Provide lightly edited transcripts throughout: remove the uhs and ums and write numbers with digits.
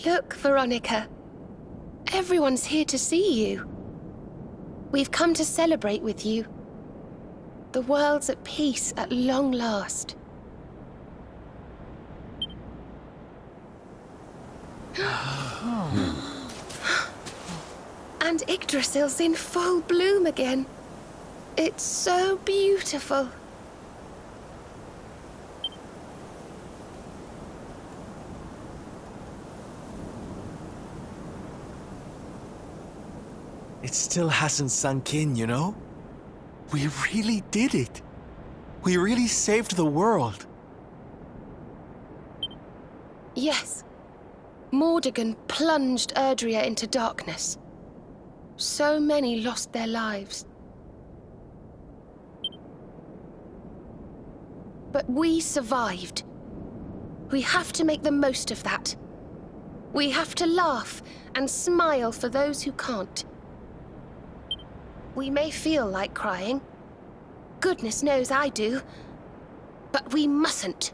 Look, Veronica. Everyone's here to see you. We've come to celebrate with you. The world's at peace at long last. And Yggdrasil's in full bloom again. It's so beautiful. It still hasn't sunk in, you know? We really did it. We really saved the world. Yes. Mordegon plunged Erdrea into darkness. So many lost their lives. But we survived. We have to make the most of that. We have to laugh and smile for those who can't. We may feel like crying. Goodness knows I do. But we mustn't.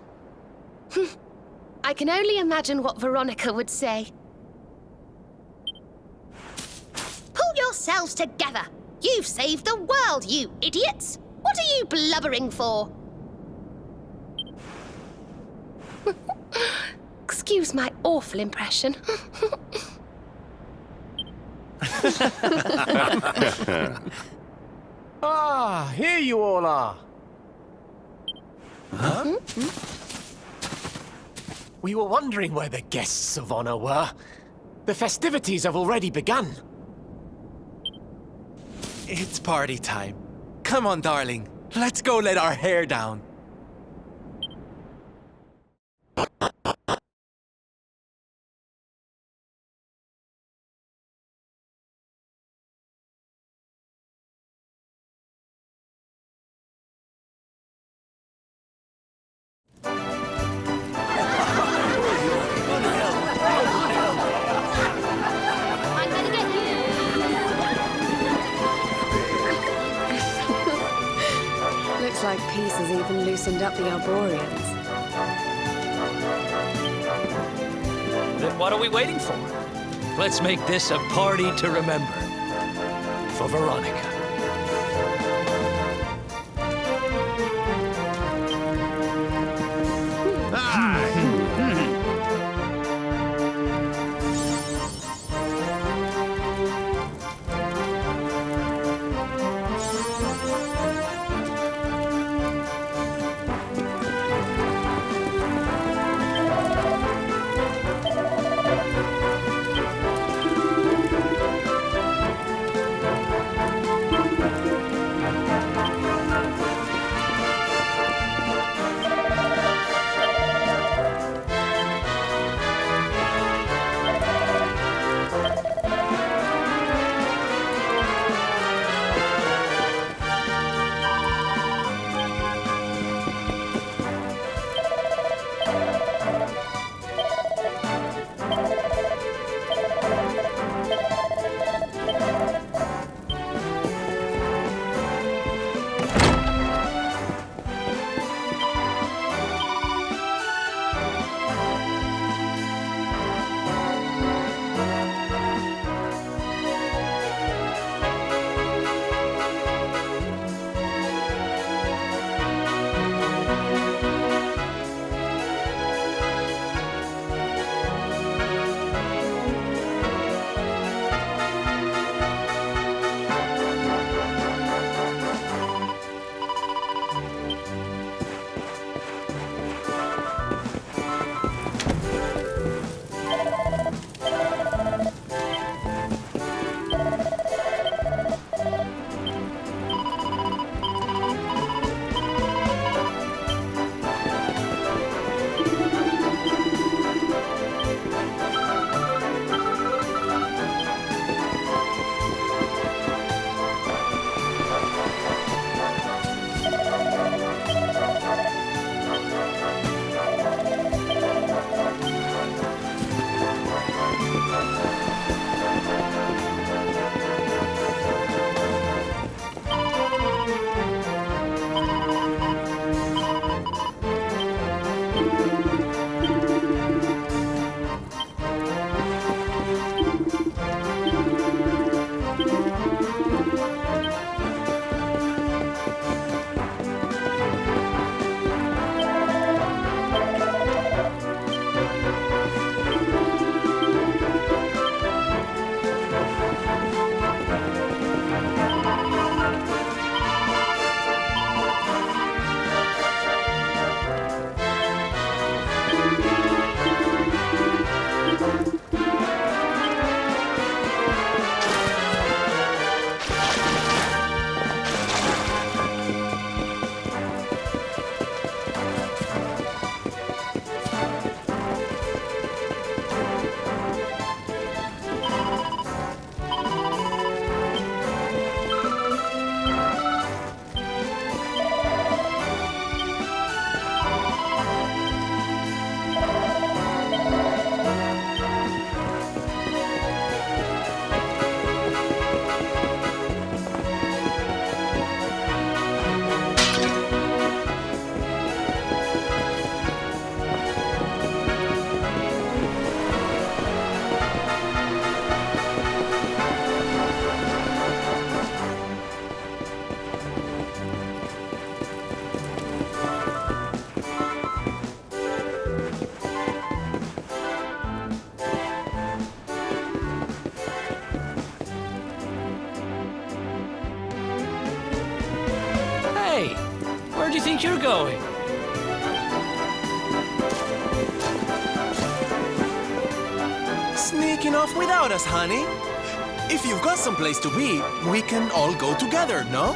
I can only imagine what Veronica would say. Pull yourselves together! You've saved the world, you idiots! What are you blubbering for? Excuse my awful impression. Ah, here you all are. Huh? We were wondering where the guests of honor were. The festivities have already begun. It's party time. Come on, darling. Let's go let our hair down. I'm gonna get you! Looks like peace has even loosened up the Arboreans. Then what are we waiting for? Let's make this a party to remember. For Veronica. think you're going? Sneaking off without us, honey. If you've got someplace to be, we can all go together, no?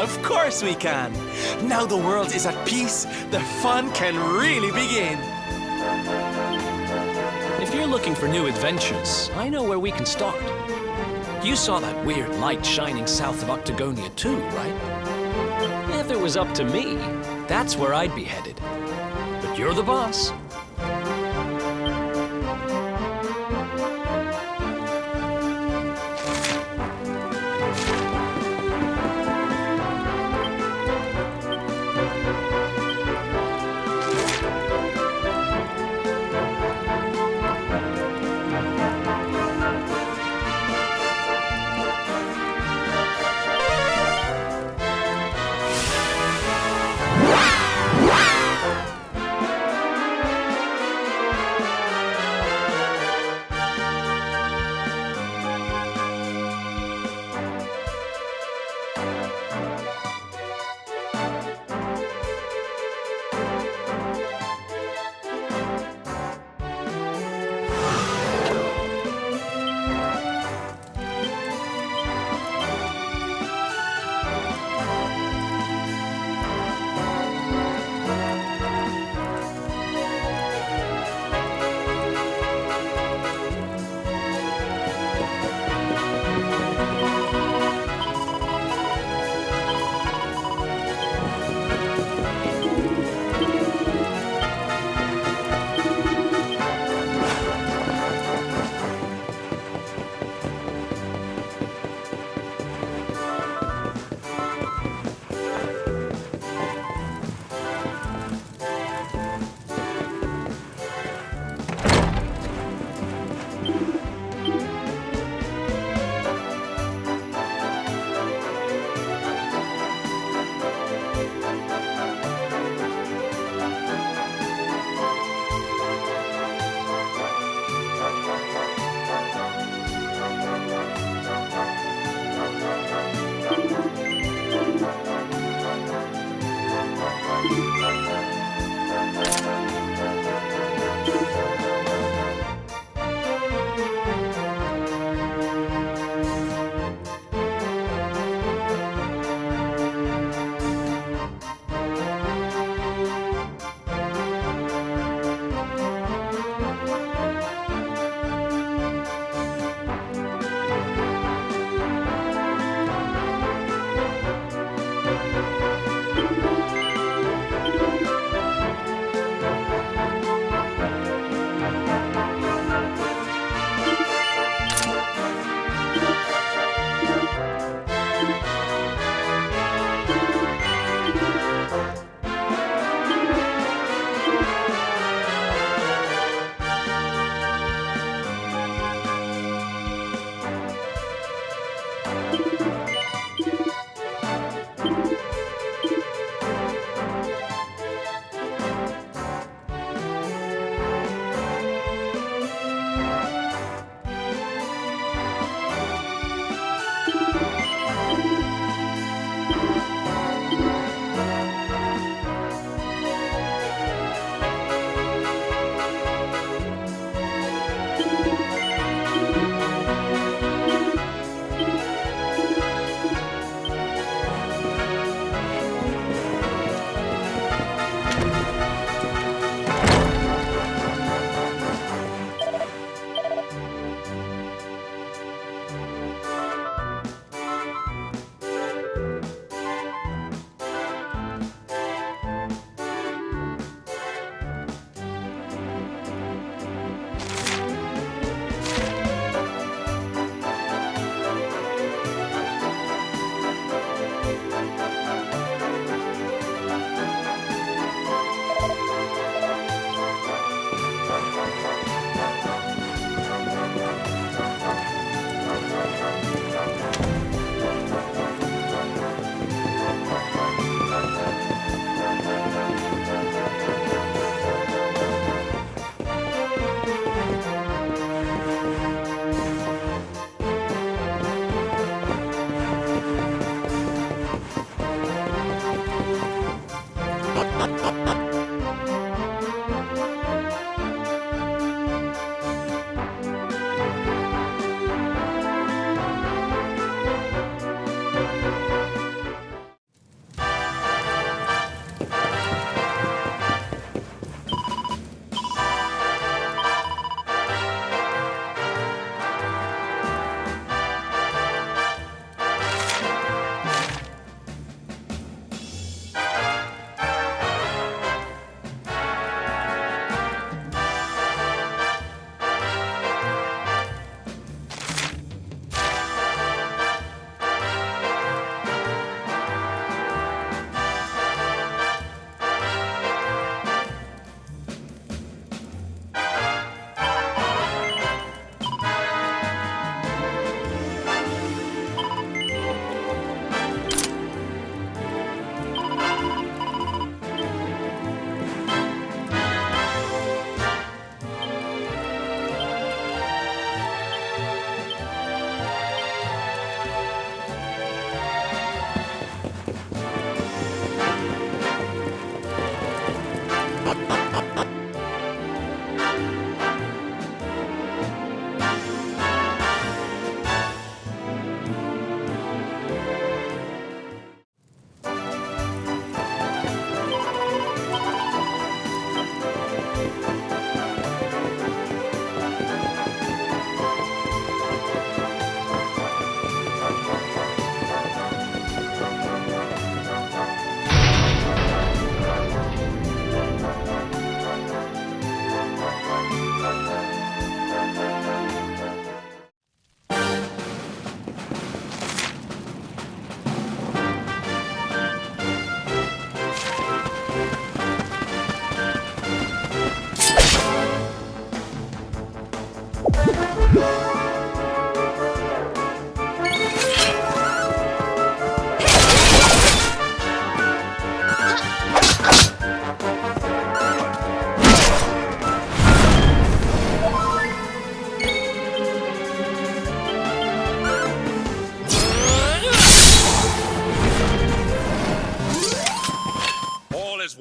Of course we can. Now the world is at peace, the fun can really begin. If you're looking for new adventures, I know where we can start. You saw that weird light shining south of Octagonia too, right? If it was up to me, that's where I'd be headed. But you're the boss.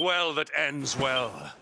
well that ends well.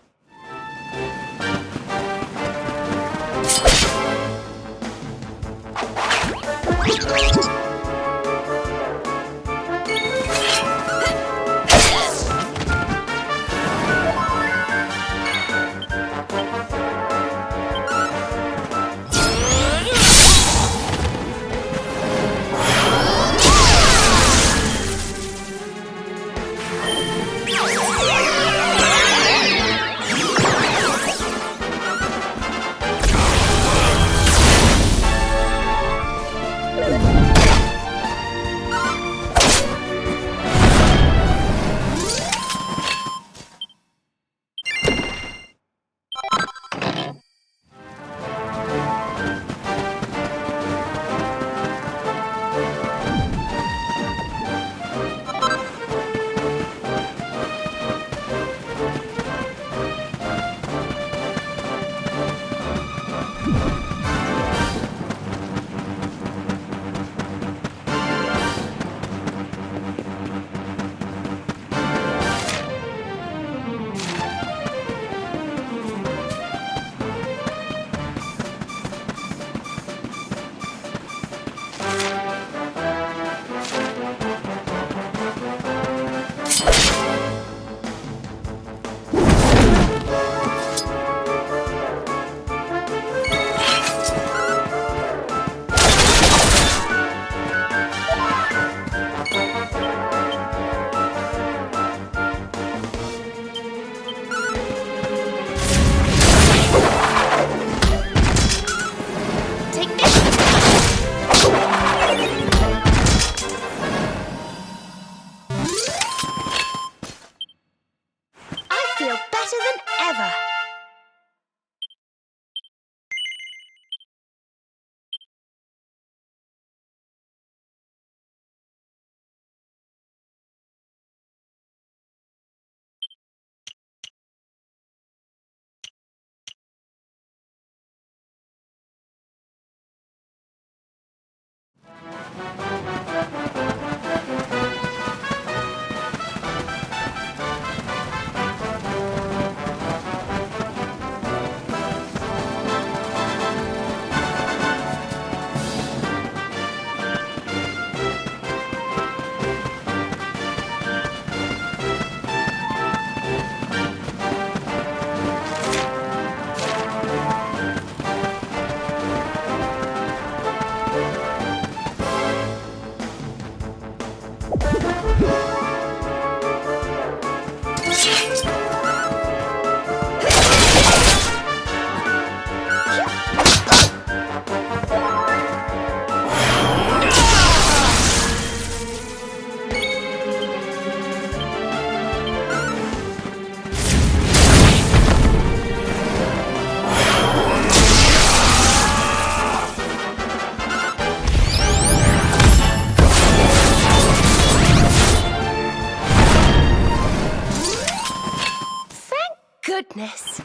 Goodness.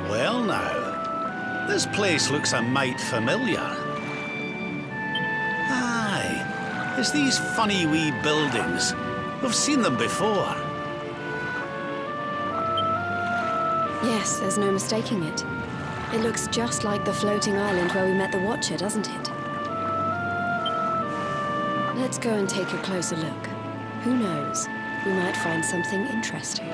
Well now, this place looks a mite familiar. Aye, it's these funny wee buildings. We've seen them before. Yes, there's no mistaking it. It looks just like the floating island where we met the Watcher, doesn't it? Let's go and take a closer look. Who knows? We might find something interesting.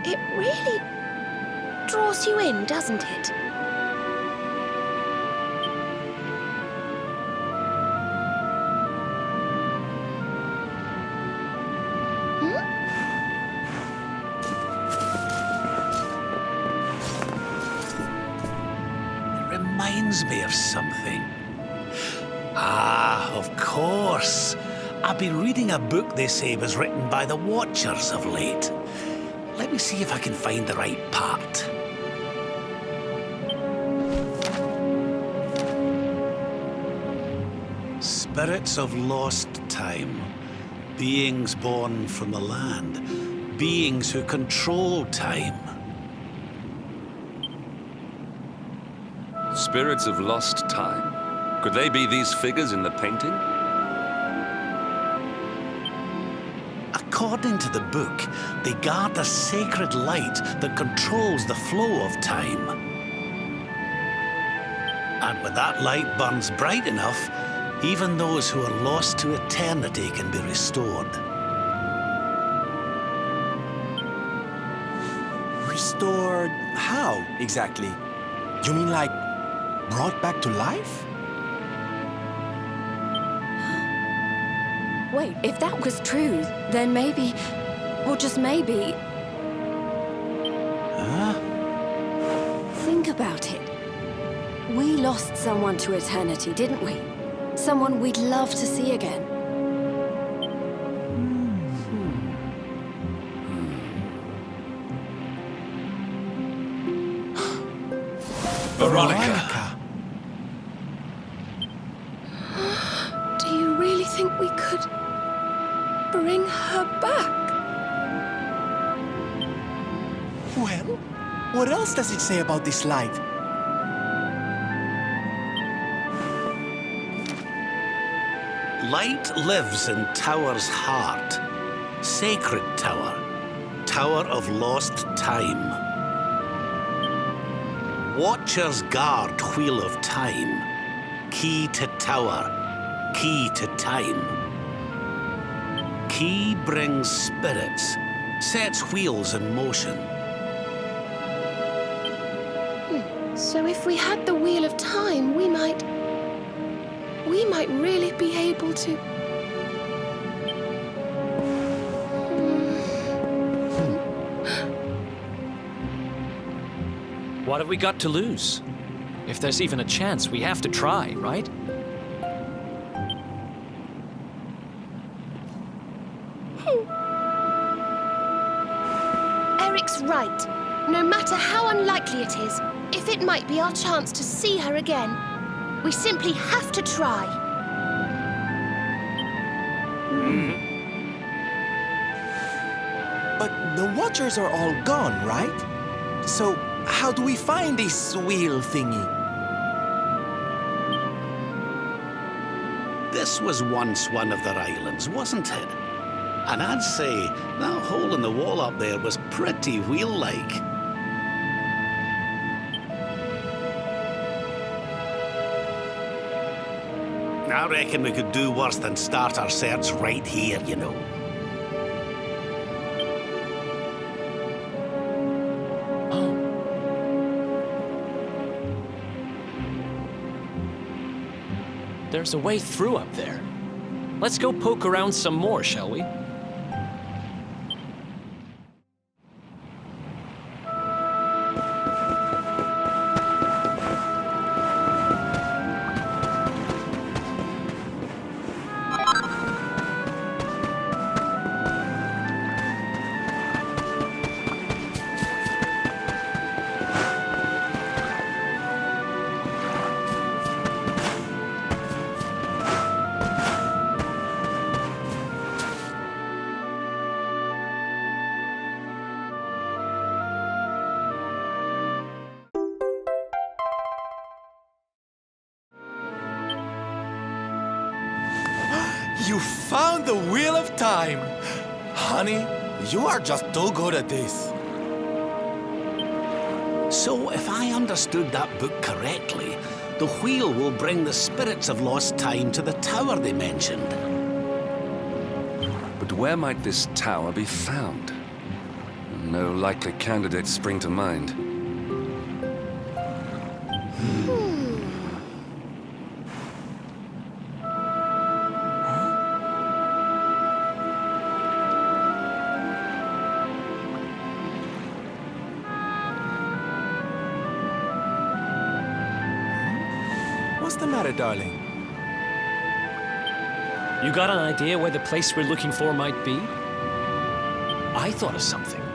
It really draws you in, doesn't it? Reminds me of something. Ah, of course. I've been reading a book they say was written by the Watchers of late. Let me see if I can find the right part. Spirits of lost time. Beings born from the land. Beings who control time. Spirits of lost time. Could they be these figures in the painting? According to the book, they guard the sacred light that controls the flow of time. And when that light burns bright enough, even those who are lost to eternity can be restored. Restored how, exactly? You mean like brought back to life? Wait, if that was true, then maybe, or just maybe... Huh? Think about it. We lost someone to eternity, didn't we? Someone we'd love to see again. Veronica! Do you really think we could bring her back? Well, what else does it say about this light? Light lives in Tower's heart. Sacred Tower. Tower of lost time. Watchers guard Wheel of Time. Key to Tower. Key to time. Key brings spirits. Sets wheels in motion. So if we had the Wheel of Time, we might really be able to... What have we got to lose? If there's even a chance, we have to try, right? Eric's right. No matter how unlikely it is, if it might be our chance to see her again, we simply have to try. But the Watchers are all gone, right? So how do we find this wheel thingy? This was once one of their islands, wasn't it? And I'd say that hole in the wall up there was pretty wheel-like. I reckon we could do worse than start our search right here, you know. There's a way through up there. Let's go poke around some more, shall we? You found the Wheel of Time! Honey, you are just too good at this. So, if I understood that book correctly, the wheel will bring the spirits of lost time to the tower they mentioned. But where might this tower be found? No likely candidates spring to mind. What's the matter, darling? You got an idea where the place we're looking for might be? I thought of something.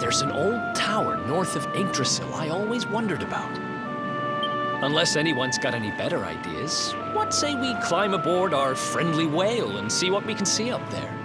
There's an old tower north of Yggdrasil I always wondered about. Unless anyone's got any better ideas, what say we climb aboard our friendly whale and see what we can see up there?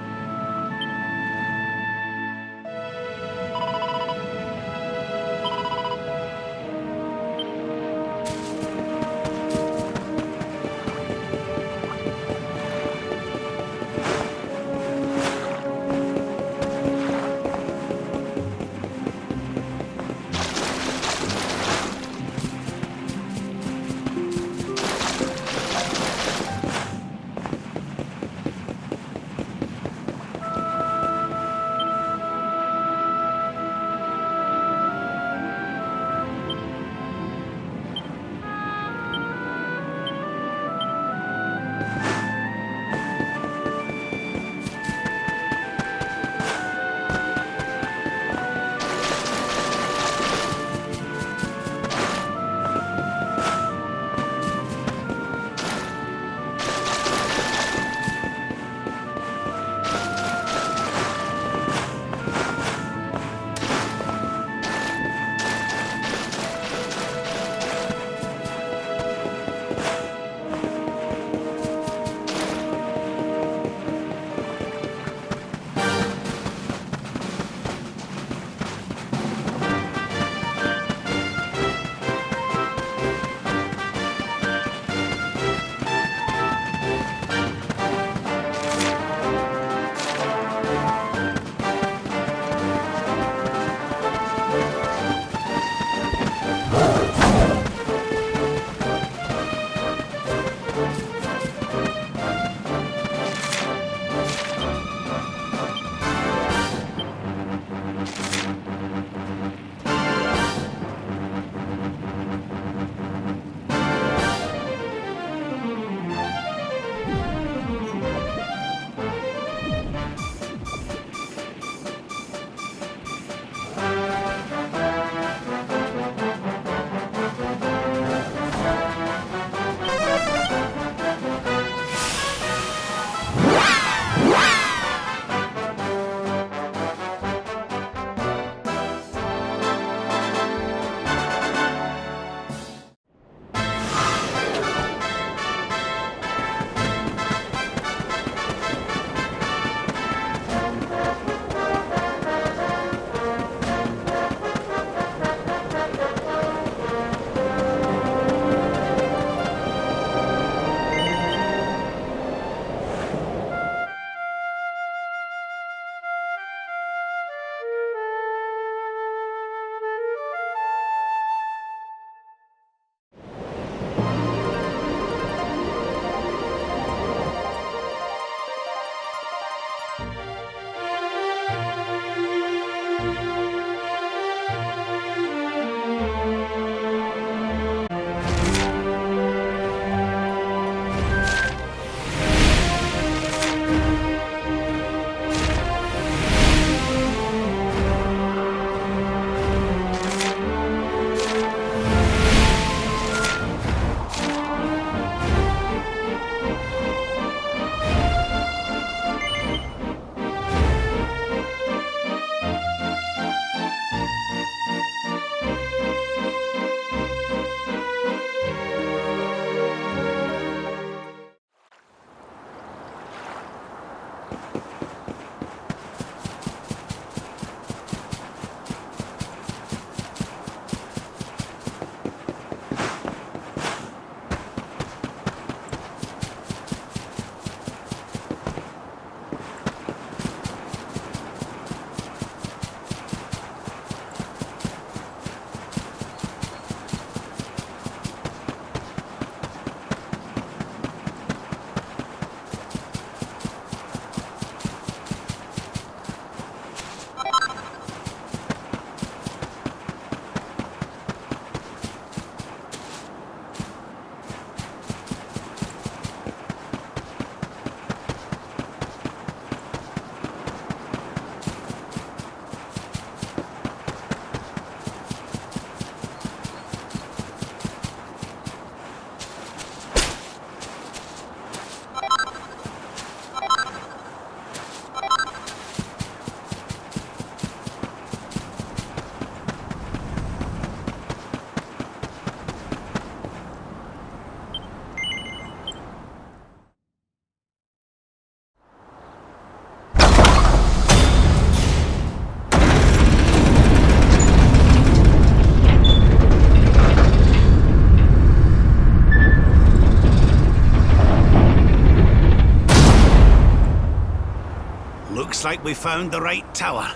like we found the right tower.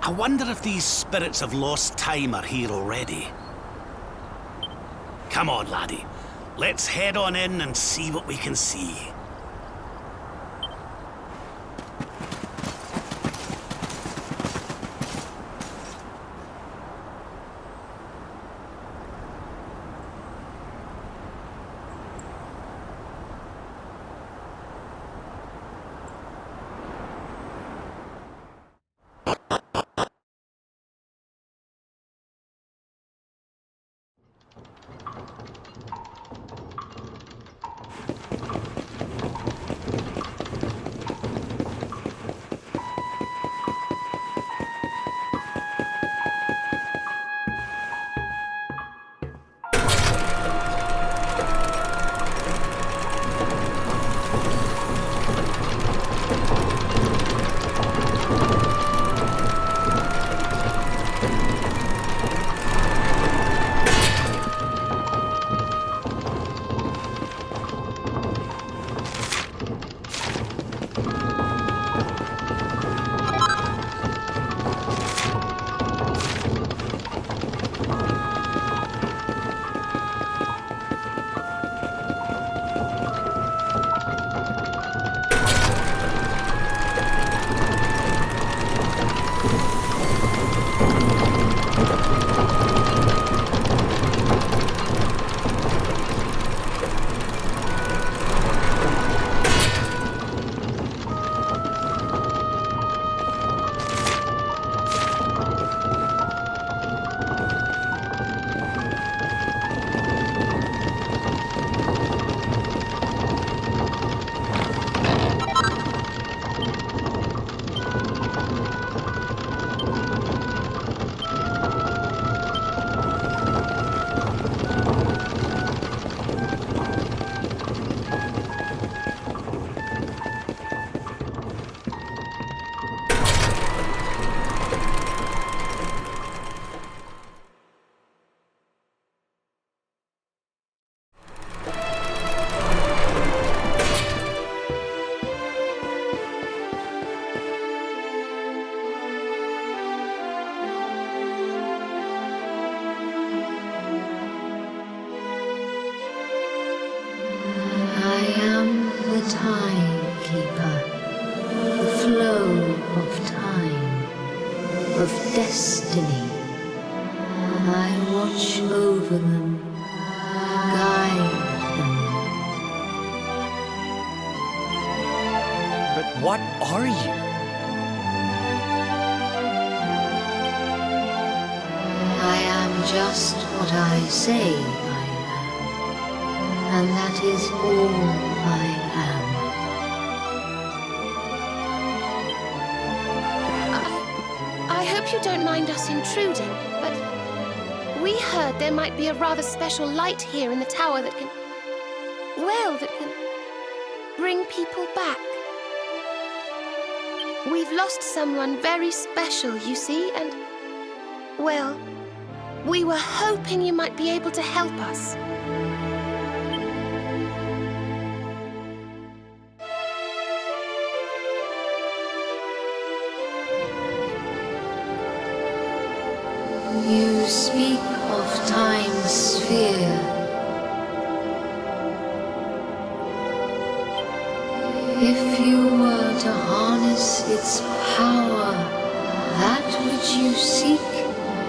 I wonder if these spirits of lost time are here already. Come on, laddie. Let's head on in and see what we can see. timekeeper, the flow of time, of destiny. I watch over them, guide them. But what are you? I am just what I say I am, and that is all I am. I hope you don't mind us intruding, but we heard there might be a rather special light here in the tower that can bring people back. We've lost someone very special, you see, and, well, we were hoping you might be able to help us. You speak of time's sphere. If you were to harness its power, that which you seek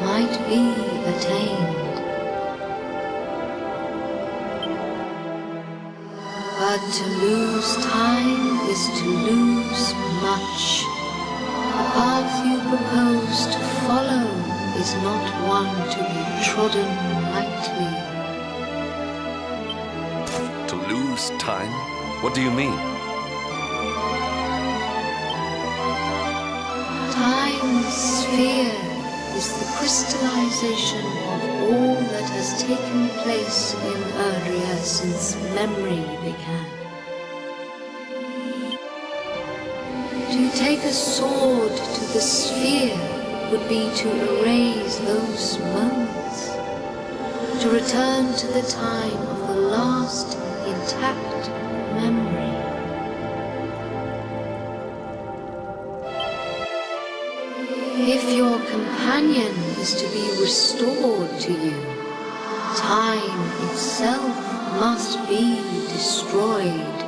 might be attained. But to lose time is to lose much. The path you propose to follow is not one to be trodden lightly. To lose time? What do you mean? Time's sphere is the crystallization of all that has taken place in Erdrea since memory began. To take a sword to the sphere would be to erase those moments, to return to the time of the last intact memory. companion is to be restored to you, time itself must be destroyed.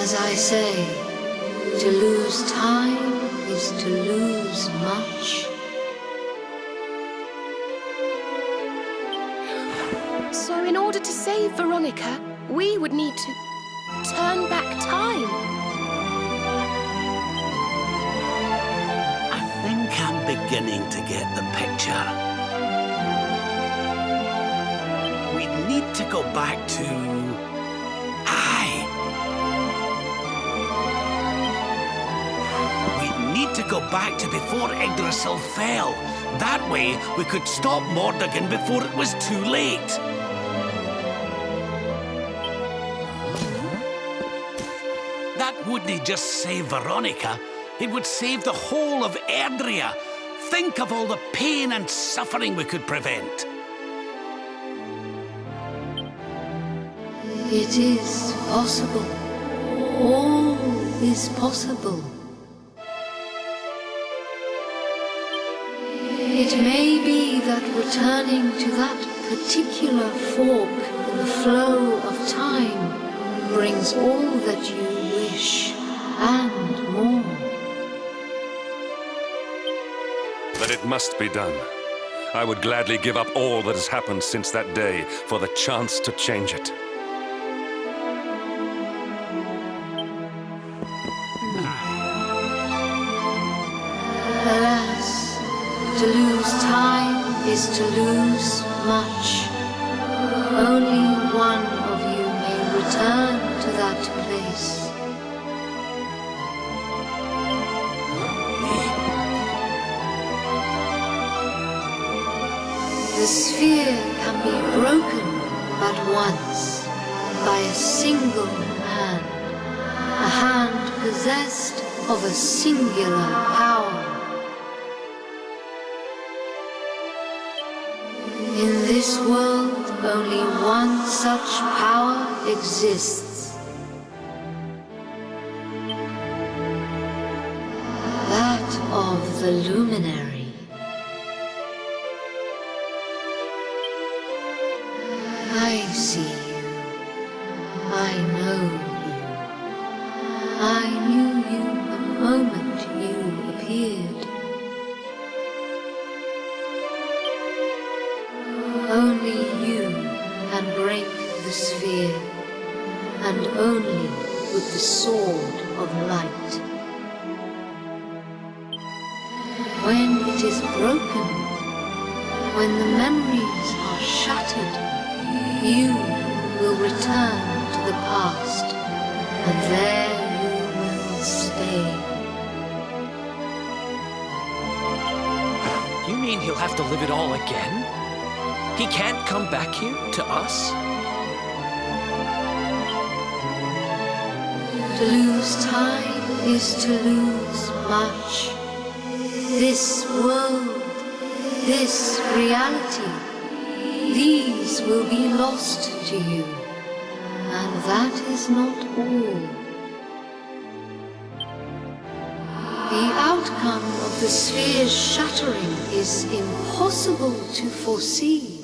As I say, to lose time is to lose much. So in order to save Veronica, we would need to turn back time. I think I'm beginning to get the picture. We need to go back to... Aye. We need to go back to before Yggdrasil fell. That way, we could stop Mordegon before it was too late. That wouldn't just save Veronica, it would save the whole of Erdrea. Think of all the pain and suffering we could prevent. It is possible. All is possible. It may be that returning to that particular fork in the flow of time brings all that you wish and more. But it must be done. I would gladly give up all that has happened since that day for the chance to change it. Alas, to lose time is to lose much. Only one of you may return to that place. The sphere can be broken but once, by a single hand, a hand possessed of a singular power. In this world, only one such power exists. That of the luminary. I see you. I know you. I knew you the moment you appeared. Only you can break the sphere, and only with the sword of light. When it is broken, when the memories are shattered, you will return to the past, and there you will stay. You mean he'll have to live it all again? He can't come back here to us? To lose time is to lose much. This world, this reality, these will be lost to you, and that is not all. The outcome of the sphere's shattering is impossible to foresee.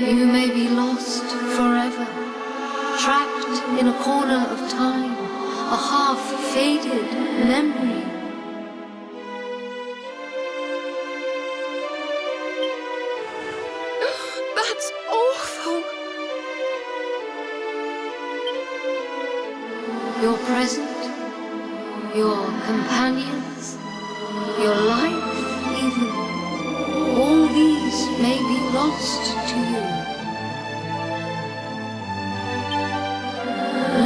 You may be lost forever, trapped in a corner of time, a half-faded memory. That's awful. Your present, your companions, your life even, all these may be lost to you.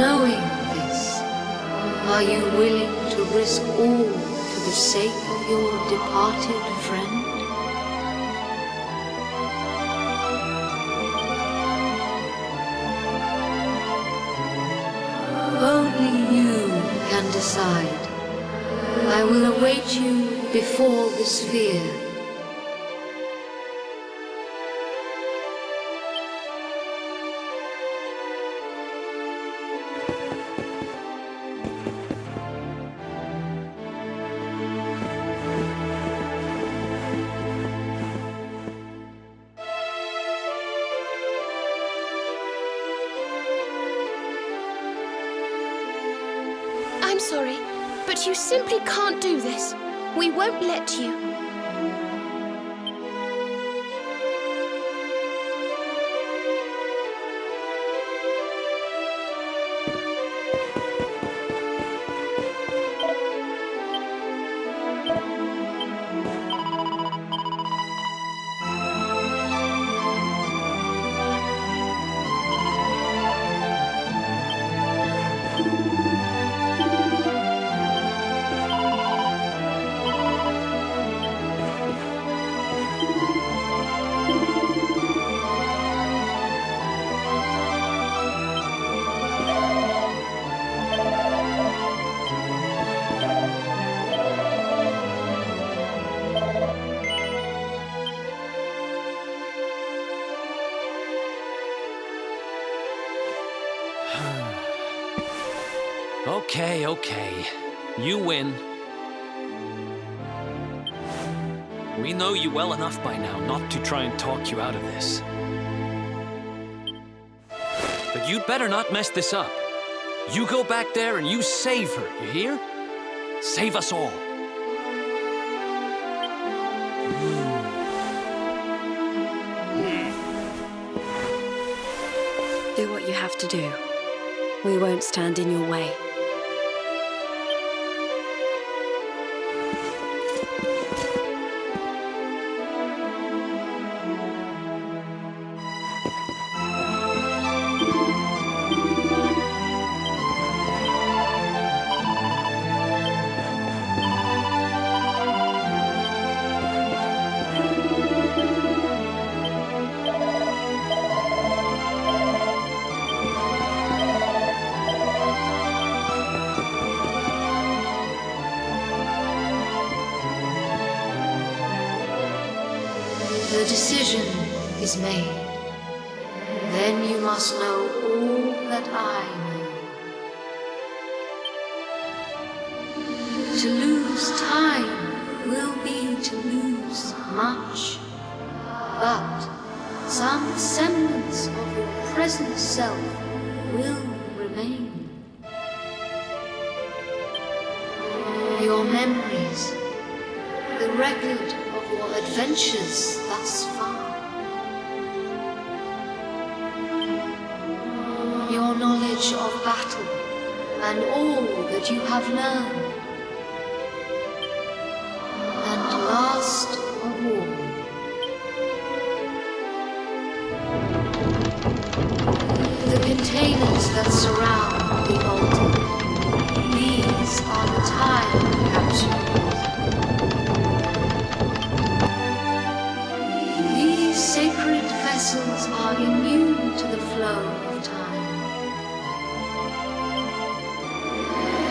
Knowing this, are you willing to risk all for the sake of your departed friend? Only you can decide. I will await you before the sphere. But you simply can't do this. We won't let you. Okay. You win. We know you well enough by now not to try and talk you out of this. But you'd better not mess this up. You go back there and you save her, you hear? Save us all. Do what you have to do. We won't stand in your way. The decision is made. Then you must know all that I know. To lose time will be to lose much, but some semblance of your present self will remain. Your memories, the record of your adventures thus far, your knowledge of battle and all that you have learned, and last of all, the containers that surround the altar. These are the time capsules. These sacred vessels are immune to the flow of time.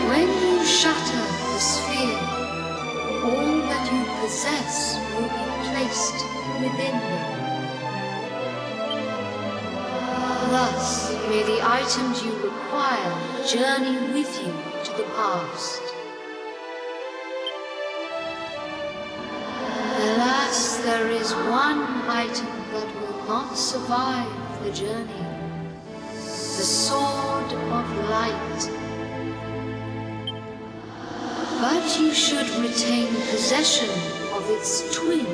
When you shatter the sphere, all that you possess will be placed within them. Thus, may the items you require journey with you to the past. Alas, there is one item that will not survive the journey. The Sword of Light. But you should retain possession of its twin,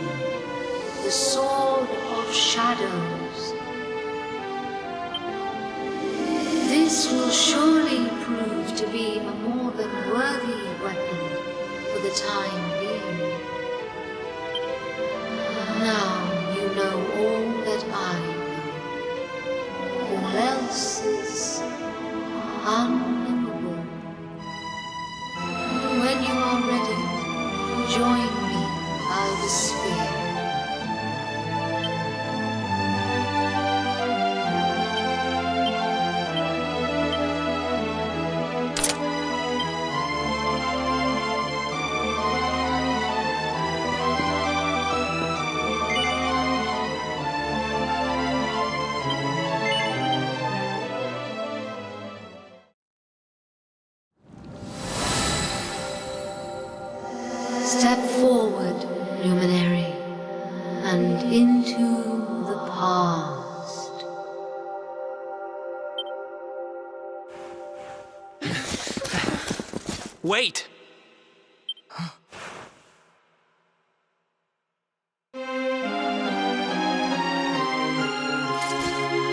the Sword of Shadows. This will surely prove to be a more than worthy weapon for the time being. Now you know all that I know. All else is unknowable. When you are ready, join me by the sphere. Step forward, luminary, and into the past. Wait!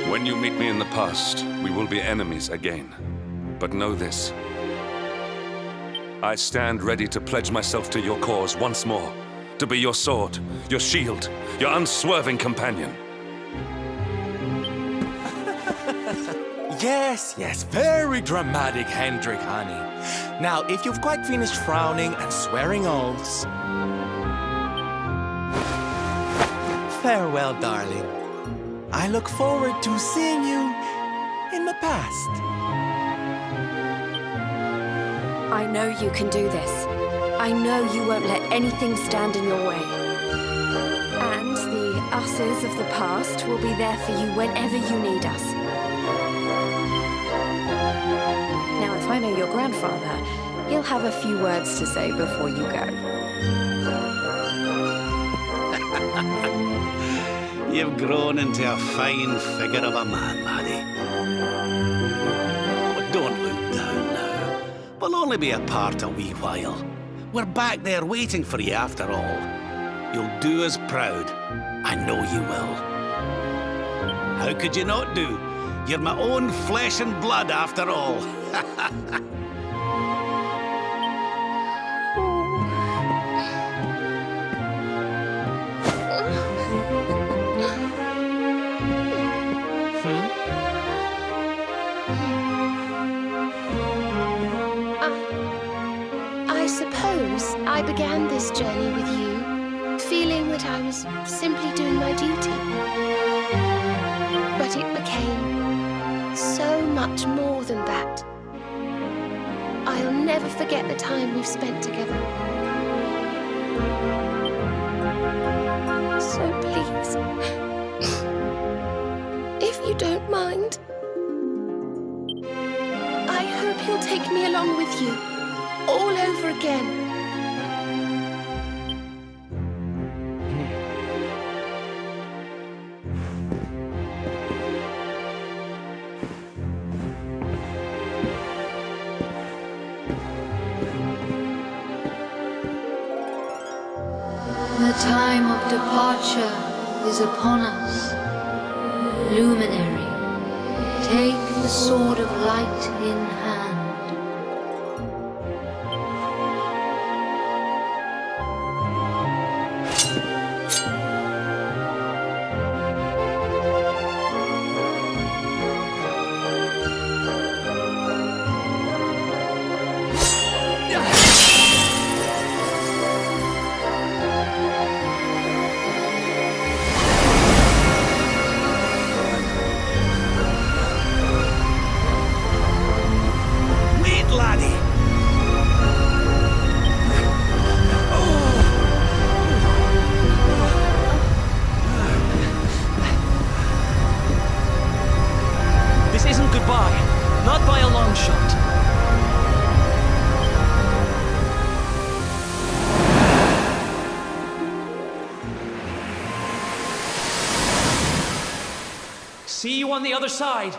When you meet me in the past, we will be enemies again. But know this. I stand ready to pledge myself to your cause once more. To be your sword, your shield, your unswerving companion. Yes, yes, very dramatic, Hendrik, honey. Now, if you've quite finished frowning and swearing oaths... Farewell, darling. I look forward to seeing you in the past. I know you can do this. I know you won't let anything stand in your way. And the us's of the past will be there for you whenever you need us. Now, if I know your grandfather, he'll have a few words to say before you go. You've grown into a fine figure of a man, laddie. But don't look down now. We'll only be apart a wee while. We're back there waiting for you after all. You'll do us proud. I know you will. How could you not do? You're my own flesh and blood after all. I suppose I began this journey with you, feeling that I was simply doing my duty. But it became so much more than that. I'll never forget the time we've spent together. So please, if you don't mind, I hope you'll take me along with you, all over again. The time of departure is upon us. Luminary, take the sword of light in hand. See you on the other side.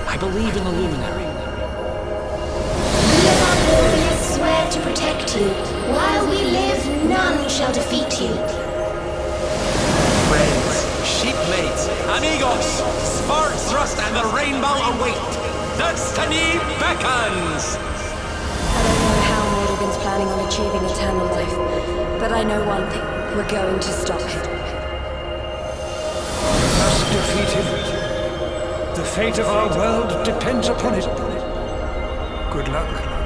I believe in the Luminary. We of our warriors swear to protect you. While we live, none shall defeat you. Friends, shipmates, amigos, spark thrust and the rainbow await. Destiny beckons! I don't know how Mordegon's planning on achieving eternal life, but I know one thing. We're going to stop it. Us defeated, fate of our world depends upon it. Good luck.